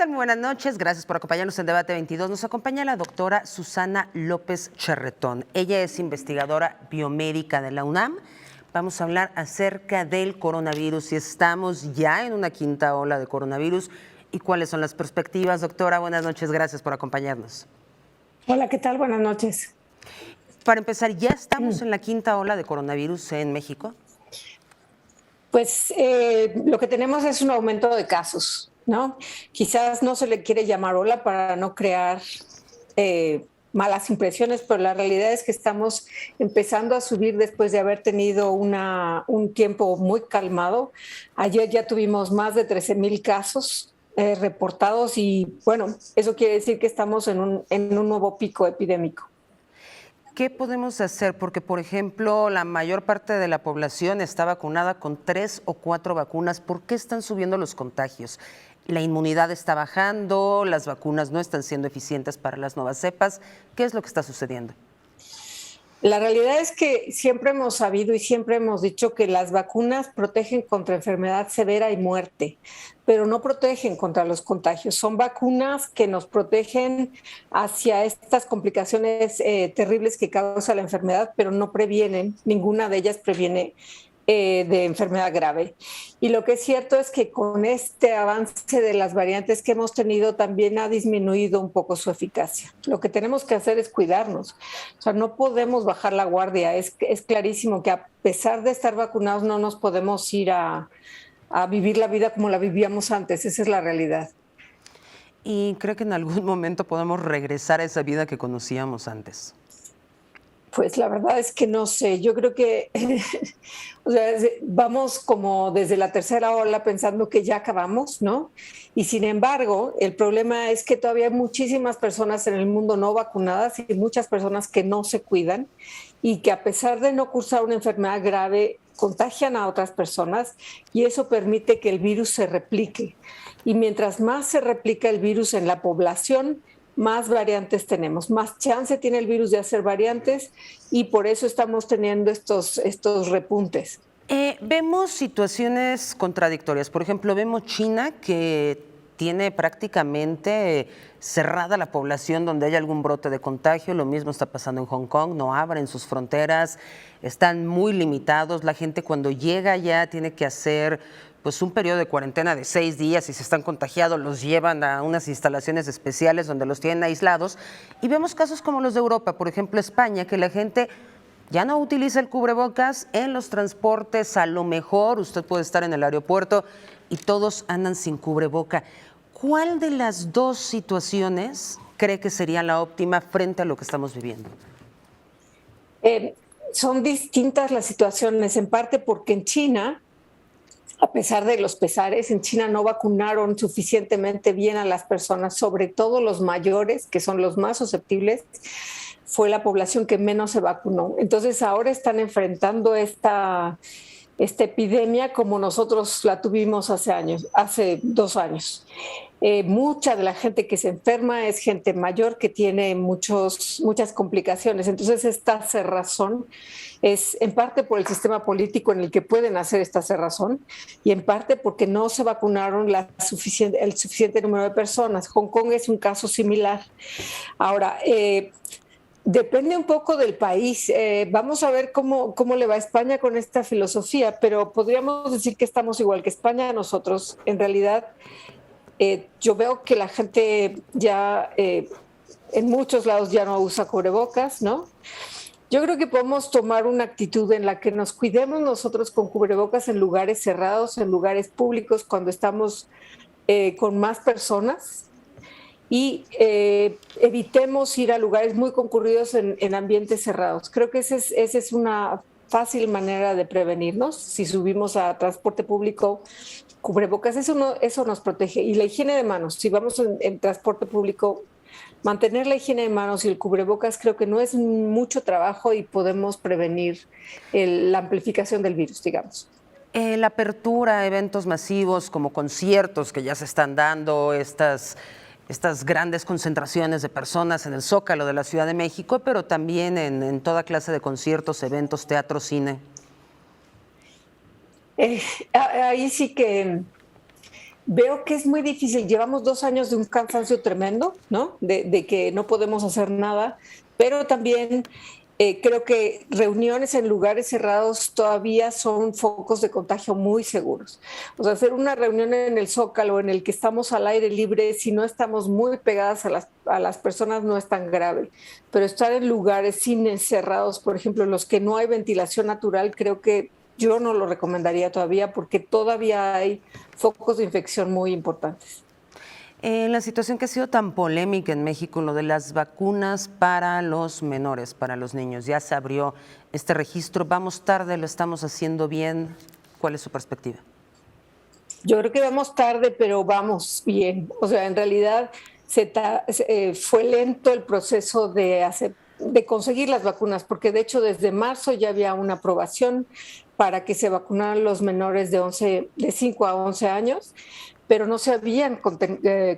tal? Muy buenas noches. Gracias por acompañarnos en Debate 22. Nos acompaña la doctora Susana López Cherretón. Ella es investigadora biomédica de la UNAM. Vamos a hablar acerca del coronavirus, si estamos ya en una quinta ola de coronavirus y cuáles son las perspectivas. Doctora, buenas noches. Gracias por acompañarnos. Hola, ¿qué tal? Buenas noches. Para empezar, ¿ya estamos en la quinta ola de coronavirus en México? Pues lo que tenemos es un aumento de casos, ¿no? Quizás no se le quiere llamar ola para no crear malas impresiones, pero la realidad es que estamos empezando a subir después de haber tenido un tiempo muy calmado. Ayer ya tuvimos más de 13,000 casos reportados y bueno, eso quiere decir que estamos en un nuevo pico epidémico. ¿Qué podemos hacer? Porque, por ejemplo, la mayor parte de la población está vacunada con 3 o 4 vacunas. ¿Por qué están subiendo los contagios? La inmunidad está bajando, las vacunas no están siendo eficientes para las nuevas cepas. ¿Qué es lo que está sucediendo? La realidad es que siempre hemos sabido y siempre hemos dicho que las vacunas protegen contra enfermedad severa y muerte, pero no protegen contra los contagios. Son vacunas que nos protegen hacia estas complicaciones terribles que causa la enfermedad, pero no previenen, ninguna de ellas previene de enfermedad grave. Y lo que es cierto es que con este avance de las variantes que hemos tenido también ha disminuido un poco su eficacia. Lo que tenemos que hacer es cuidarnos. O sea, no podemos bajar la guardia. Es clarísimo que a pesar de estar vacunados no nos podemos ir a vivir la vida como la vivíamos antes. Esa es la realidad. ¿Y cree que en algún momento podemos regresar a esa vida que conocíamos antes? Pues la verdad es que no sé, yo creo que o sea, vamos como desde la tercera ola pensando que ya acabamos, ¿no? Y sin embargo, el problema es que todavía hay muchísimas personas en el mundo no vacunadas y muchas personas que no se cuidan y que a pesar de no cursar una enfermedad grave, contagian a otras personas y eso permite que el virus se replique. Y mientras más se replica el virus en la población, más variantes tenemos, más chance tiene el virus de hacer variantes y por eso estamos teniendo estos repuntes. Vemos situaciones contradictorias. Por ejemplo, vemos China que tiene prácticamente cerrada la población donde hay algún brote de contagio. Lo mismo está pasando en Hong Kong, no abren sus fronteras, están muy limitados. La gente cuando llega ya tiene que hacer pues un periodo de cuarentena de 6 días y si están contagiados los llevan a unas instalaciones especiales donde los tienen aislados. Y vemos casos como los de Europa, por ejemplo España, que la gente ya no utiliza el cubrebocas en los transportes. A lo mejor usted puede estar en el aeropuerto y todos andan sin cubreboca. ¿Cuál de las dos situaciones cree que sería la óptima frente a lo que estamos viviendo? Son distintas las situaciones, en parte porque en China, a pesar de los pesares, en China no vacunaron suficientemente bien a las personas, sobre todo los mayores, que son los más susceptibles. Fue la población que menos se vacunó. Entonces ahora están enfrentando esta epidemia como nosotros la tuvimos hace 2 años. Mucha de la gente que se enferma es gente mayor que tiene muchas complicaciones. Entonces esta cerrazón es en parte por el sistema político en el que pueden hacer esta cerrazón y en parte porque no se vacunaron el suficiente número de personas. Hong Kong es un caso similar. Ahora, depende un poco del país. Vamos a ver cómo le va a España con esta filosofía, pero podríamos decir que estamos igual que España nosotros. En realidad, yo veo que la gente ya en muchos lados ya no usa cubrebocas, ¿no? Yo creo que podemos tomar una actitud en la que nos cuidemos nosotros con cubrebocas en lugares cerrados, en lugares públicos, cuando estamos con más personas y evitemos ir a lugares muy concurridos en ambientes cerrados. Creo que esa es una fácil manera de prevenirnos. Si subimos a transporte público, cubrebocas, eso nos protege. Y la higiene de manos, si vamos en transporte público, mantener la higiene de manos y el cubrebocas creo que no es mucho trabajo y podemos prevenir la amplificación del virus, digamos. La apertura a eventos masivos como conciertos que ya se están dando, estas grandes concentraciones de personas en el Zócalo de la Ciudad de México, pero también en toda clase de conciertos, eventos, teatro, cine. Ahí sí que veo que es muy difícil. Llevamos 2 años de un cansancio tremendo, ¿no? De que no podemos hacer nada, pero también creo que reuniones en lugares cerrados todavía son focos de contagio muy seguros. O sea, hacer una reunión en el Zócalo en el que estamos al aire libre, si no estamos muy pegadas a las personas, no es tan grave. Pero estar en lugares cines cerrados, por ejemplo, en los que no hay ventilación natural, creo que yo no lo recomendaría todavía porque todavía hay focos de infección muy importantes. En la situación que ha sido tan polémica en México, lo de las vacunas para los menores, para los niños, ya se abrió este registro. ¿Vamos tarde? ¿Lo estamos haciendo bien? ¿Cuál es su perspectiva? Yo creo que vamos tarde, pero vamos bien. O sea, en realidad fue lento el proceso de conseguir las vacunas, porque de hecho desde marzo ya había una aprobación para que se vacunaran los menores de 5 a 11 años, pero no se habían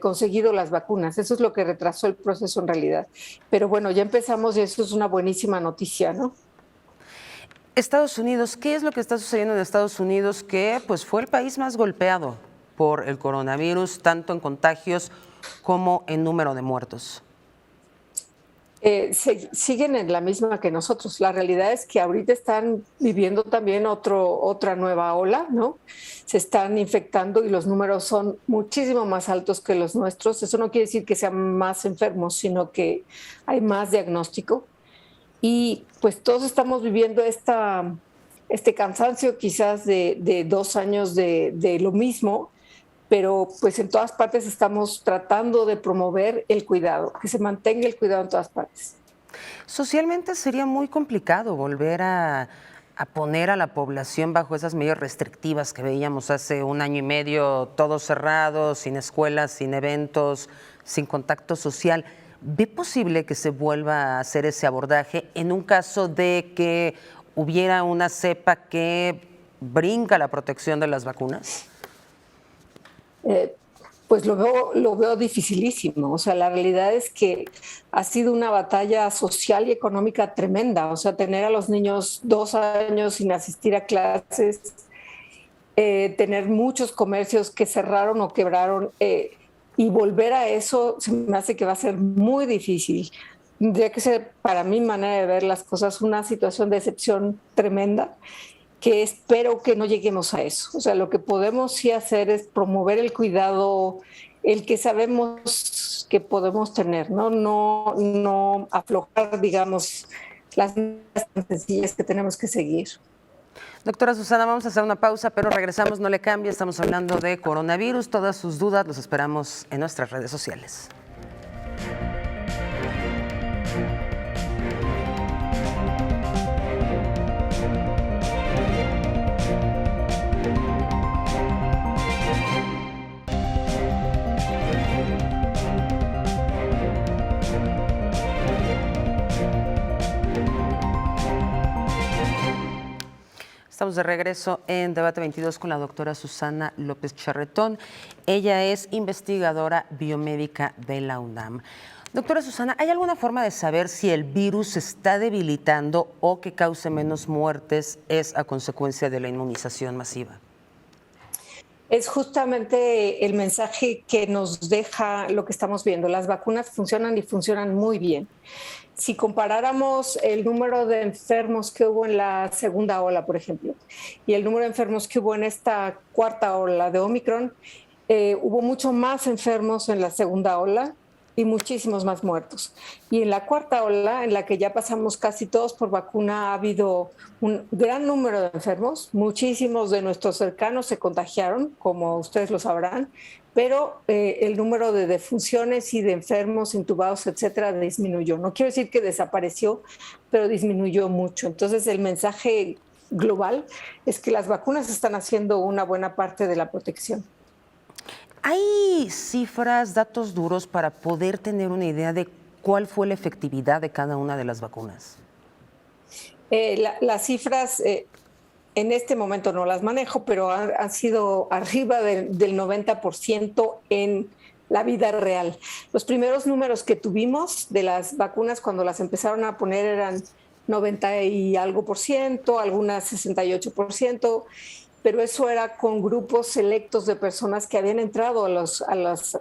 conseguido las vacunas. Eso es lo que retrasó el proceso en realidad. Pero bueno, ya empezamos y eso es una buenísima noticia, ¿no? Estados Unidos, ¿qué es lo que está sucediendo en Estados Unidos que pues fue el país más golpeado por el coronavirus, tanto en contagios como en número de muertos? Siguen en la misma que nosotros. La realidad es que ahorita están viviendo también otra nueva ola, ¿no? Se están infectando y los números son muchísimo más altos que los nuestros. Eso no quiere decir que sean más enfermos, sino que hay más diagnóstico. Y pues todos estamos viviendo este cansancio quizás de 2 años de lo mismo, pero pues en todas partes estamos tratando de promover el cuidado, que se mantenga el cuidado en todas partes. Socialmente sería muy complicado volver a poner a la población bajo esas medidas restrictivas que veíamos hace un año y medio, todo cerrado, sin escuelas, sin eventos, sin contacto social. ¿Ve posible que se vuelva a hacer ese abordaje en un caso de que hubiera una cepa que brinca la protección de las vacunas? Pues lo veo dificilísimo. O sea, la realidad es que ha sido una batalla social y económica tremenda. O sea, tener a los niños 2 años sin asistir a clases, tener muchos comercios que cerraron o quebraron, y volver a eso se me hace que va a ser muy difícil. Tendría que ser, para mi manera de ver las cosas, una situación de excepción tremenda, que espero que no lleguemos a eso. O sea, lo que podemos sí hacer es promover el cuidado, el que sabemos que podemos tener, ¿no? No aflojar, digamos, las medidas tan sencillas que tenemos que seguir. Doctora Susana, vamos a hacer una pausa, pero regresamos, no le cambie, estamos hablando de coronavirus. Todas sus dudas los esperamos en nuestras redes sociales. Estamos de regreso en Debate 22 con la doctora Susana López Charretón. Ella es investigadora biomédica de la UNAM. Doctora Susana, ¿hay alguna forma de saber si el virus se está debilitando o que cause menos muertes es a consecuencia de la inmunización masiva? Es justamente el mensaje que nos deja lo que estamos viendo. Las vacunas funcionan y funcionan muy bien. Si comparáramos el número de enfermos que hubo en la segunda ola, por ejemplo, y el número de enfermos que hubo en esta cuarta ola de Omicron, hubo mucho más enfermos en la segunda ola y muchísimos más muertos. Y en la cuarta ola, en la que ya pasamos casi todos por vacuna, ha habido un gran número de enfermos. Muchísimos de nuestros cercanos se contagiaron, como ustedes lo sabrán, pero el número de defunciones y de enfermos intubados, etcétera, disminuyó. No quiero decir que desapareció, pero disminuyó mucho. Entonces, el mensaje global es que las vacunas están haciendo una buena parte de la protección. ¿Hay cifras, datos duros para poder tener una idea de cuál fue la efectividad de cada una de las vacunas? Las cifras en este momento no las manejo, pero han sido arriba del 90% en la vida real. Los primeros números que tuvimos de las vacunas cuando las empezaron a poner eran 90 y algo por ciento, algunas 68%, pero eso era con grupos selectos de personas que habían entrado a los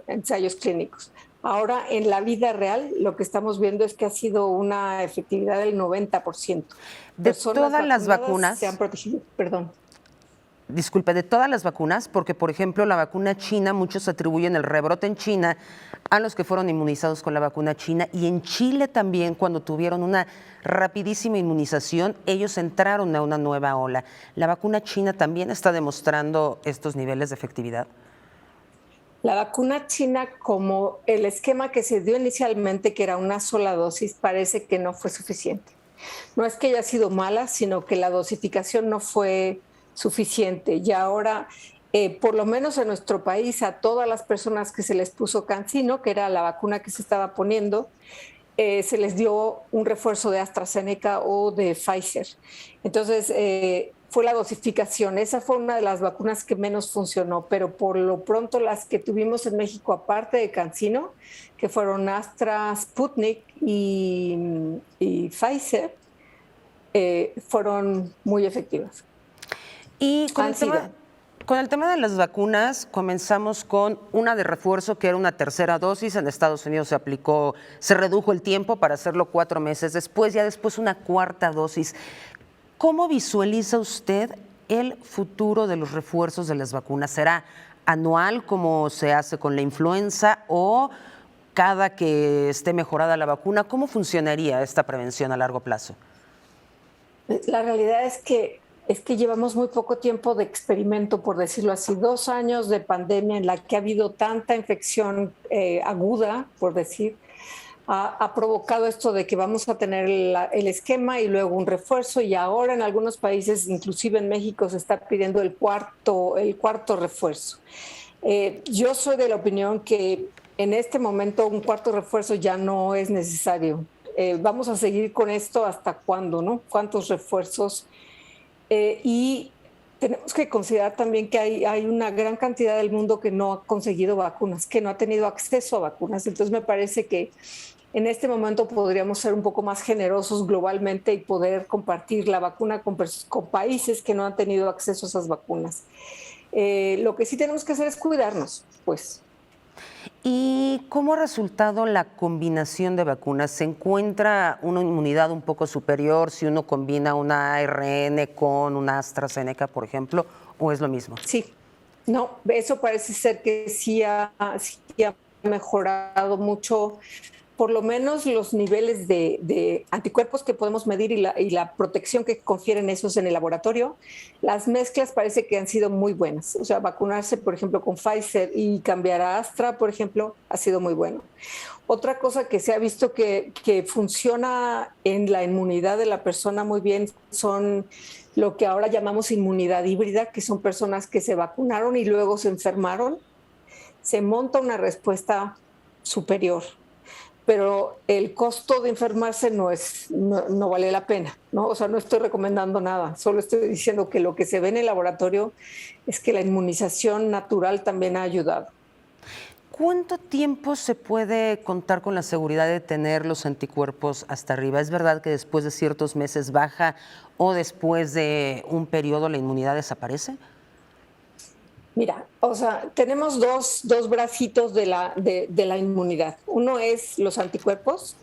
ensayos clínicos. Ahora, en la vida real, lo que estamos viendo es que ha sido una efectividad del 90%. De Personas todas las vacunadas se han vacunas, protegido. Perdón. disculpe, de todas las vacunas, porque por ejemplo la vacuna china, muchos atribuyen el rebrote en China a los que fueron inmunizados con la vacuna china, y en Chile también, cuando tuvieron una rapidísima inmunización, ellos entraron a una nueva ola. ¿La vacuna china también está demostrando estos niveles de efectividad? La vacuna china, como el esquema que se dio inicialmente, que era una sola dosis, parece que no fue suficiente. No es que haya sido mala, sino que la dosificación no fue suficiente. Y ahora, por lo menos en nuestro país, a todas las personas que se les puso CanSino, que era la vacuna que se estaba poniendo, se les dio un refuerzo de AstraZeneca o de Pfizer. Entonces, fue la dosificación. Esa fue una de las vacunas que menos funcionó, pero por lo pronto las que tuvimos en México, aparte de CanSino, que fueron Astra, Sputnik y Pfizer, fueron muy efectivas. Y con el tema de las vacunas, comenzamos con una de refuerzo que era una tercera dosis. En Estados Unidos se redujo el tiempo para hacerlo 4 meses después, ya después una cuarta dosis. ¿Cómo visualiza usted el futuro de los refuerzos de las vacunas? ¿Será anual como se hace con la influenza o cada que esté mejorada la vacuna? ¿Cómo funcionaría esta prevención a largo plazo? La realidad es que llevamos muy poco tiempo de experimento, por decirlo así, 2 años de pandemia en la que ha habido tanta infección aguda, por decir, ha provocado esto de que vamos a tener el esquema y luego un refuerzo, y ahora en algunos países, inclusive en México, se está pidiendo el cuarto refuerzo. Yo soy de la opinión que en este momento un cuarto refuerzo ya no es necesario. Vamos a seguir con esto hasta cuándo, ¿no? ¿Cuántos refuerzos? Y tenemos que considerar también que hay una gran cantidad del mundo que no ha conseguido vacunas, que no ha tenido acceso a vacunas. Entonces me parece que en este momento podríamos ser un poco más generosos globalmente y poder compartir la vacuna con países que no han tenido acceso a esas vacunas. Lo que sí tenemos que hacer es cuidarnos, pues. ¿Y cómo ha resultado la combinación de vacunas? ¿Se encuentra una inmunidad un poco superior si uno combina una ARN con una AstraZeneca, por ejemplo, o es lo mismo? Sí, no, eso parece ser que sí ha mejorado mucho, por lo menos los niveles de anticuerpos que podemos medir y la protección que confieren esos en el laboratorio. Las mezclas parece que han sido muy buenas. O sea, vacunarse, por ejemplo, con Pfizer y cambiar a Astra, por ejemplo, ha sido muy bueno. Otra cosa que se ha visto que funciona en la inmunidad de la persona muy bien son lo que ahora llamamos inmunidad híbrida, que son personas que se vacunaron y luego se enfermaron. Se monta una respuesta superior, pero el costo de enfermarse no vale la pena, ¿no? O sea, no estoy recomendando nada, solo estoy diciendo que lo que se ve en el laboratorio es que la inmunización natural también ha ayudado. ¿Cuánto tiempo se puede contar con la seguridad de tener los anticuerpos hasta arriba? ¿Es verdad que después de ciertos meses baja o después de un periodo la inmunidad desaparece? Mira, o sea, tenemos dos bracitos de la inmunidad. Uno es los anticuerpos,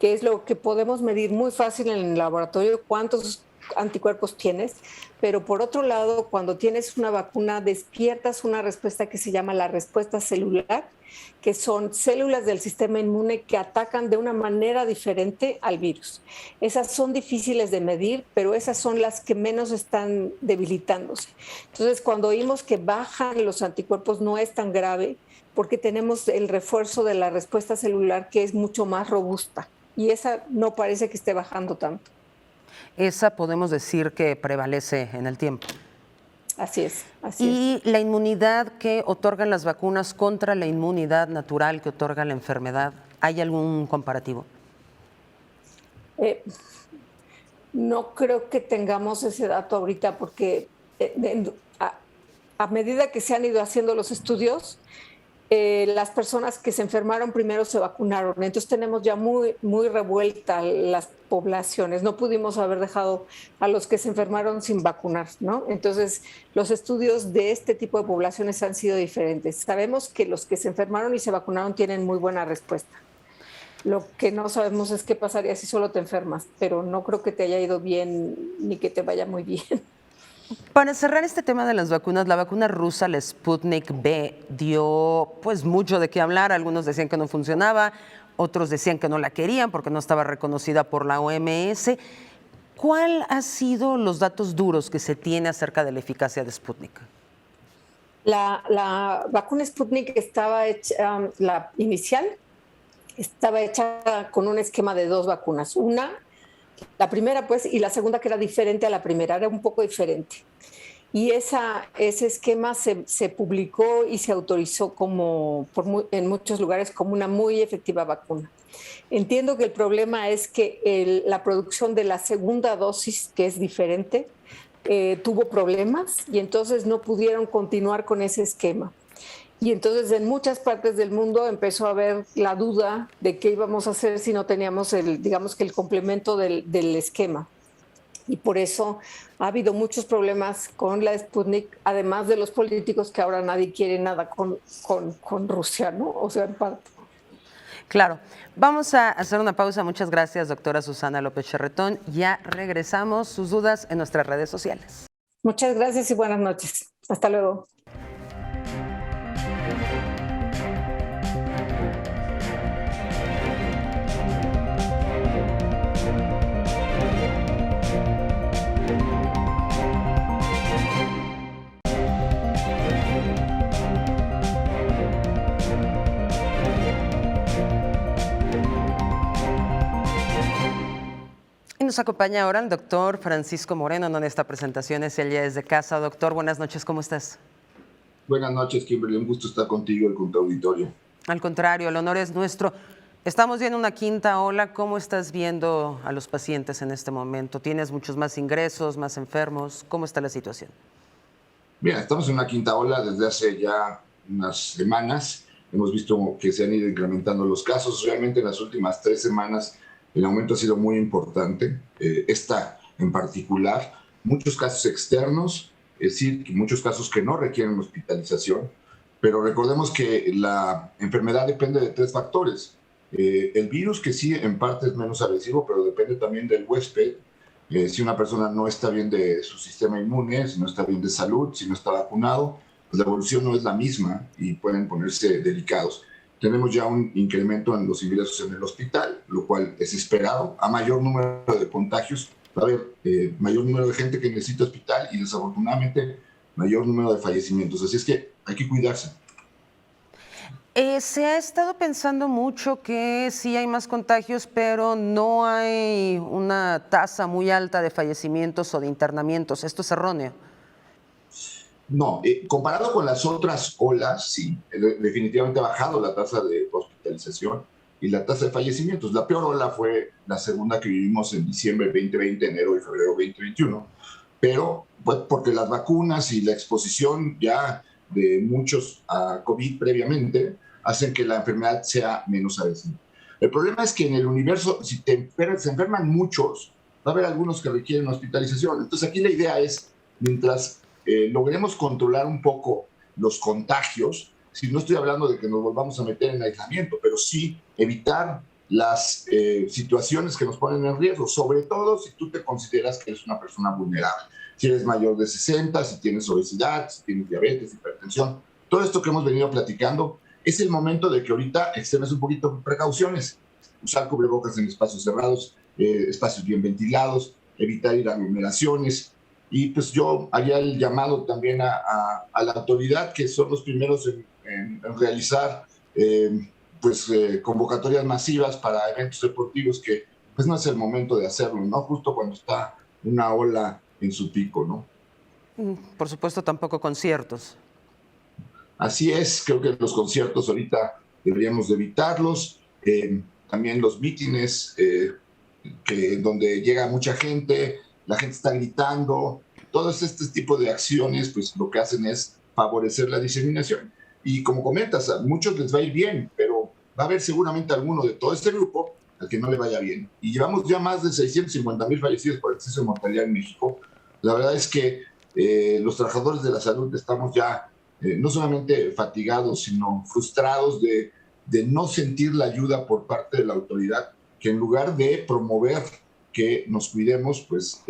que es lo que podemos medir muy fácil en el laboratorio, cuántos anticuerpos tienes, pero por otro lado, cuando tienes una vacuna, despiertas una respuesta que se llama la respuesta celular, que son células del sistema inmune que atacan de una manera diferente al virus. Esas son difíciles de medir, pero esas son las que menos están debilitándose. Entonces, cuando oímos que bajan los anticuerpos, no es tan grave, porque tenemos el refuerzo de la respuesta celular que es mucho más robusta, y esa no parece que esté bajando tanto. Esa podemos decir que prevalece en el tiempo. Así es, así es. ¿Y la inmunidad que otorgan las vacunas contra la inmunidad natural que otorga la enfermedad, hay algún comparativo? No creo que tengamos ese dato ahorita porque a medida que se han ido haciendo los estudios, las personas que se enfermaron primero se vacunaron. Entonces tenemos ya muy revueltas las poblaciones. No pudimos haber dejado a los que se enfermaron sin vacunar, ¿no? Entonces los estudios de este tipo de poblaciones han sido diferentes. Sabemos que los que se enfermaron y se vacunaron tienen muy buena respuesta. Lo que no sabemos es qué pasaría si solo te enfermas, pero no creo que te haya ido bien ni que te vaya muy bien. Para cerrar este tema de las vacunas, la vacuna rusa, la Sputnik V, dio pues mucho de qué hablar. Algunos decían que no funcionaba, otros decían que no la querían porque no estaba reconocida por la OMS. ¿Cuál han sido los datos duros que se tiene acerca de la eficacia de Sputnik? La vacuna Sputnik estaba hecha, la inicial, estaba hecha con un esquema de 2 vacunas. La primera, pues, y la segunda, que era diferente a la primera, era un poco diferente. Y ese esquema se publicó y se autorizó en muchos lugares como una muy efectiva vacuna. Entiendo que el problema es que la producción de la segunda dosis, que es diferente, tuvo problemas y entonces no pudieron continuar con ese esquema. Y entonces en muchas partes del mundo empezó a haber la duda de qué íbamos a hacer si no teníamos digamos que el complemento del esquema. Y por eso ha habido muchos problemas con la Sputnik, además de los políticos que ahora nadie quiere nada con Rusia, ¿no? O sea, en parte. Claro. Vamos a hacer una pausa. Muchas gracias, doctora Susana López Charretón. Ya regresamos. Sus dudas en nuestras redes sociales. Muchas gracias y buenas noches. Hasta luego. Y nos acompaña ahora el doctor Francisco Moreno en esta presentación. Es el día desde casa. Doctor, buenas noches, ¿cómo estás? Buenas noches, Kimberly. Un gusto estar contigo y con tu auditorio. Al contrario, el honor es nuestro. Estamos viendo una quinta ola. ¿Cómo estás viendo a los pacientes en este momento? ¿Tienes muchos más ingresos, más enfermos? ¿Cómo está la situación? Bien, estamos en una quinta ola desde hace ya unas semanas. Hemos visto que se han ido incrementando los casos. Realmente en las últimas 3 semanas el aumento ha sido muy importante. Esta en particular, muchos casos externos, es decir, muchos casos que no requieren hospitalización, pero recordemos que la enfermedad depende de 3 factores. El virus, que sí en parte es menos agresivo, pero depende también del huésped. Si una persona no está bien de su sistema inmune, si no está bien de salud, si no está vacunado, pues la evolución no es la misma y pueden ponerse delicados. Tenemos ya un incremento en los ingresos en el hospital, lo cual es esperado. A mayor número de contagios va a haber mayor número de gente que necesita hospital y desafortunadamente mayor número de fallecimientos. Así es que hay que cuidarse. Se ha estado pensando mucho que sí hay más contagios, pero no hay una tasa muy alta de fallecimientos o de internamientos. ¿Esto es erróneo? No, comparado con las otras olas, sí, definitivamente ha bajado la tasa de hospitalización y la tasa de fallecimientos. La peor ola fue la segunda que vivimos en diciembre 2020, enero y febrero 2021, pero pues, porque las vacunas y la exposición ya de muchos a COVID previamente hacen que la enfermedad sea menos agresiva. El problema es que en el universo, si se enferman muchos, va a haber algunos que requieren hospitalización. Entonces aquí la idea es, mientras logremos controlar un poco los contagios, si no estoy hablando de que nos volvamos a meter en aislamiento, pero sí evitar las situaciones que nos ponen en riesgo, sobre todo si tú te consideras que eres una persona vulnerable. Si eres mayor de 60, si tienes obesidad, si tienes diabetes, hipertensión, todo esto que hemos venido platicando, es el momento de que ahorita extremes un poquito precauciones. Usar cubrebocas en espacios cerrados, espacios bien ventilados, evitar ir a aglomeraciones. Y pues yo haría el llamado también a la autoridad, que son los primeros en realizar convocatorias masivas para eventos deportivos, que pues no es el momento de hacerlo, ¿no? Justo cuando está una ola en su pico, ¿no? Por supuesto, tampoco conciertos. Así es, creo que los conciertos ahorita deberíamos de evitarlos. También los mítines, donde llega mucha gente, la gente está gritando. Todos este tipo de acciones, pues lo que hacen es favorecer la diseminación. Y como comentas, a muchos les va a ir bien, pero va a haber seguramente alguno de todo este grupo al que no le vaya bien. Y llevamos ya más de 650,000 fallecidos por exceso de mortalidad en México. La verdad es que los trabajadores de la salud estamos ya no solamente fatigados, sino frustrados de no sentir la ayuda por parte de la autoridad, que en lugar de promover que nos cuidemos, pues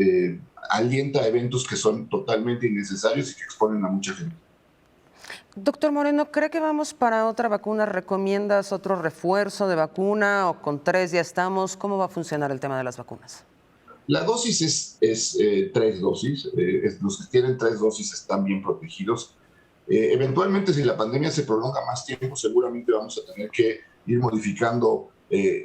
alienta eventos que son totalmente innecesarios y que exponen a mucha gente. Doctor Moreno, ¿cree que vamos para otra vacuna? ¿Recomiendas otro refuerzo de vacuna o con 3 ya estamos? ¿Cómo va a funcionar el tema de las vacunas? La dosis es 3 dosis. Los que tienen 3 dosis están bien protegidos. Eventualmente, si la pandemia se prolonga más tiempo, seguramente vamos a tener que ir modificando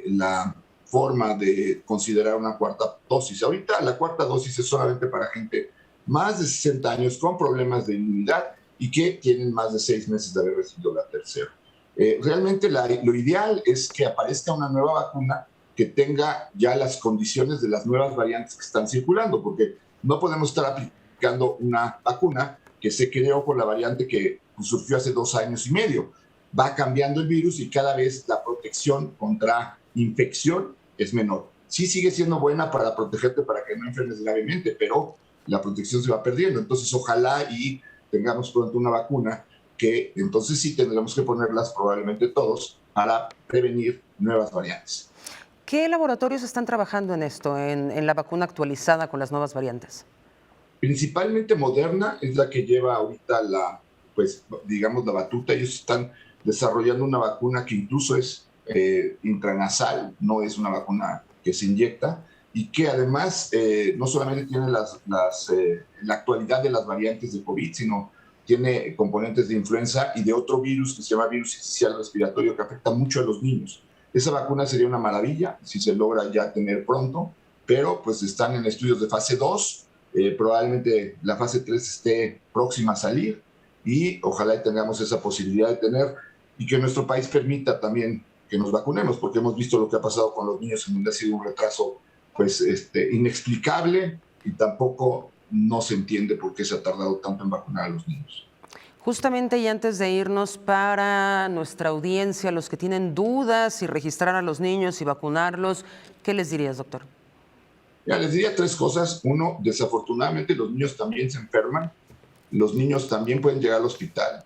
la forma de considerar una cuarta dosis. Ahorita la cuarta dosis es solamente para gente más de 60 años con problemas de inmunidad y que tienen más de 6 meses de haber recibido la tercera. Realmente lo ideal es que aparezca una nueva vacuna que tenga ya las condiciones de las nuevas variantes que están circulando, porque no podemos estar aplicando una vacuna que se creó con la variante que surgió hace 2 años y medio. Va cambiando el virus y cada vez la protección contra infección es menor. Sí sigue siendo buena para protegerte para que no enfermes gravemente, pero la protección se va perdiendo. Entonces, ojalá y tengamos pronto una vacuna que entonces sí tendremos que ponerlas probablemente todos para prevenir nuevas variantes. ¿Qué laboratorios están trabajando en esto, en la vacuna actualizada con las nuevas variantes? Principalmente Moderna es la que lleva ahorita digamos, la batuta. Ellos están desarrollando una vacuna que incluso es intranasal, no es una vacuna que se inyecta, y que además no solamente tiene la actualidad de las variantes de COVID, sino tiene componentes de influenza y de otro virus que se llama virus sincicial respiratorio que afecta mucho a los niños. Esa vacuna sería una maravilla si se logra ya tener pronto, pero pues están en estudios de fase 2, probablemente la fase 3 esté próxima a salir y ojalá tengamos esa posibilidad de tener y que nuestro país permita también que nos vacunemos, porque hemos visto lo que ha pasado con los niños en donde ha sido un retraso pues inexplicable y tampoco no se entiende por qué se ha tardado tanto en vacunar a los niños. Justamente y antes de irnos, para nuestra audiencia, los que tienen dudas si registrar a los niños y vacunarlos, ¿qué les dirías, doctor? Ya, les diría 3 cosas. Uno, desafortunadamente los niños también se enferman, los niños también pueden llegar al hospital.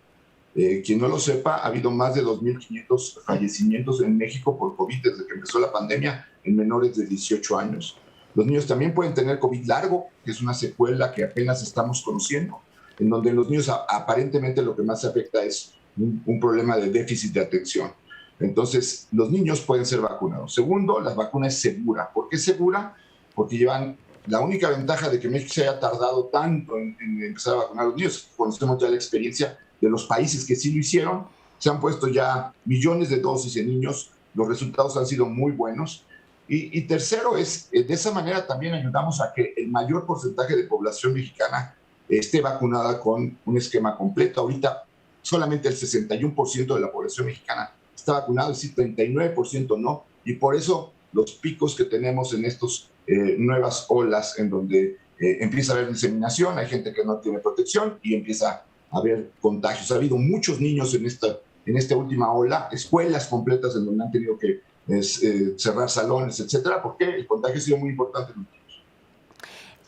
Quien no lo sepa, ha habido más de 2.500 fallecimientos en México por COVID desde que empezó la pandemia en menores de 18 años. Los niños también pueden tener COVID largo, que es una secuela que apenas estamos conociendo, en donde en los niños aparentemente lo que más se afecta es un problema de déficit de atención. Entonces, los niños pueden ser vacunados. Segundo, la vacuna es segura. ¿Por qué es segura? Porque llevan la única ventaja de que México se haya tardado tanto en empezar a vacunar a los niños. Conocemos ya la experiencia de los países que sí lo hicieron. Se han puesto ya millones de dosis en niños. Los resultados han sido muy buenos. Y tercero, de esa manera también ayudamos a que el mayor porcentaje de población mexicana esté vacunada con un esquema completo. Ahorita solamente el 61% de la población mexicana está vacunado, es decir, 39% no. Y por eso los picos que tenemos en estas nuevas olas en donde empieza a haber diseminación, hay gente que no tiene protección y empieza a haber contagios. Ha habido muchos niños en esta última ola, escuelas completas en donde han tenido que cerrar salones, etcétera, porque el contagio ha sido muy importante en los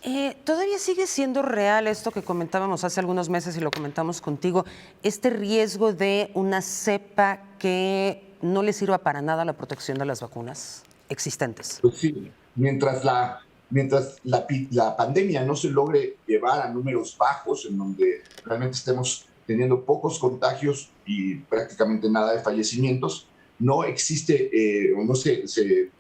niños. ¿Todavía sigue siendo real esto que comentábamos hace algunos meses y lo comentamos contigo, este riesgo de una cepa que no le sirva para nada a la protección de las vacunas existentes? Pues sí, mientras la pandemia no se logre llevar a números bajos, en donde realmente estemos teniendo pocos contagios y prácticamente nada de fallecimientos, no existe o no se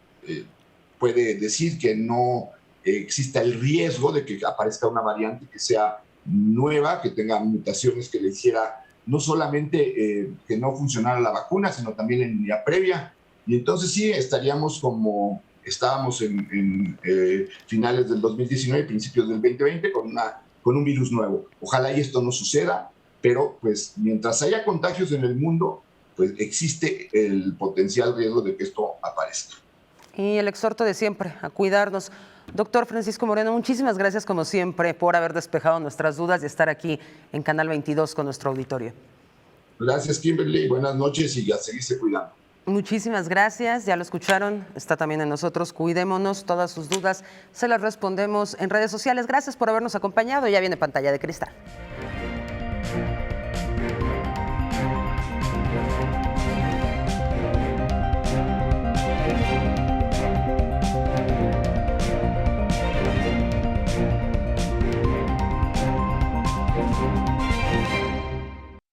puede decir que no exista el riesgo de que aparezca una variante que sea nueva, que tenga mutaciones que le hiciera no solamente que no funcionara la vacuna, sino también la inmunidad previa. Y entonces sí, estaríamos como estábamos en finales del 2019, principios del 2020, con un virus nuevo. Ojalá y esto no suceda, pero pues mientras haya contagios en el mundo, pues existe el potencial riesgo de que esto aparezca. Y el exhorto de siempre, a cuidarnos. Doctor Francisco Moreno, muchísimas gracias como siempre por haber despejado nuestras dudas y estar aquí en Canal 22 con nuestro auditorio. Gracias, Kimberly. Buenas noches y a seguirse cuidando. Muchísimas gracias, ya lo escucharon, está también en nosotros, cuidémonos, todas sus dudas se las respondemos en redes sociales. Gracias por habernos acompañado, ya viene Pantalla de Cristal.